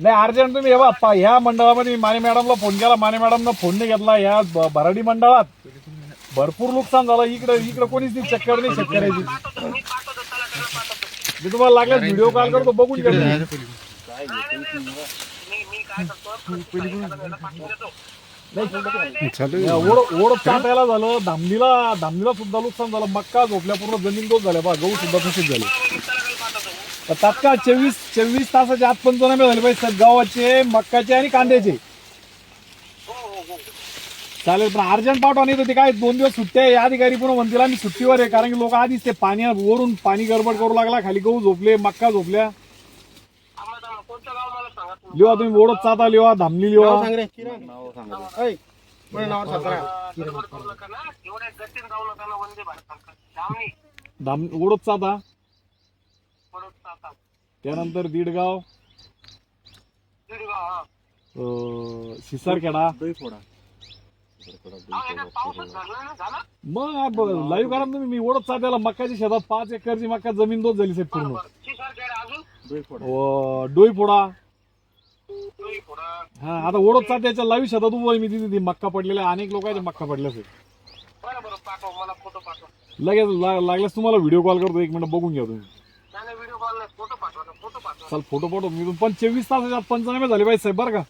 नाही अर्जंट तुम्ही ह्या मंडळामध्ये मी माने मॅडमला फोन केला, माने मॅडमला फोन नाही घेतला. ह्या भराडी मंडळात भरपूर नुकसान झालं. इकडे कोणीच नाही चक्कर नाही शेतकऱ्याची. मी तुम्हाला लागल्यास व्हिडिओ कॉल करतो, बघून घ्या. ओढ चाटायला झालं. धामणीला सुद्धा नुकसान झालं. मक्का झोपल्या, पूर्ण जमीन दोष झाल्या. गहू सुद्धा तशीच झाले. तात्काळ 24 तासाच्या आत पंचनामे झाले पाहिजे गावाचे, मक्काचे आणि कांद्याचे. चालेल, पण अर्जंट पाठवा. नाही तर ते काय 2 दिवस सुट्ट्या आहे. अधिकारी पुन्हा म्हणतील आम्ही सुट्टीवर आहे, कारण की लोक आधीच ते वरून पाणी गडबड करू लागला. खाली गहू झोपले, मक्का झोपल्या. लिहा तुम्ही ओढत चाता लिहा, धामणी लिहा. ओढत चाता, त्यानंतर दीडगाव, शिसारखेडा. मग लाईव्ह करा तुम्ही. मी ओढत चात्याला मक्काच्या शेतात 5 एकरची मक्का जमीन दोष झाली साहेब पूर्ण. डोईफोडा. हा, आता ओढत चात्याच्या लाईव्ह शेतात उभं आहे मी. तिथे मक्का पडलेला, अनेक लोकांचे मक्का पडले असेल. लगेच लागल्यास तुम्हाला व्हिडिओ कॉल करतो, 1 मिनिट बघून घ्या तुम्ही. चल फोटो मी पण 24 तासाच्या पंचनामे झाले पाहिजे साहेब, बरं का.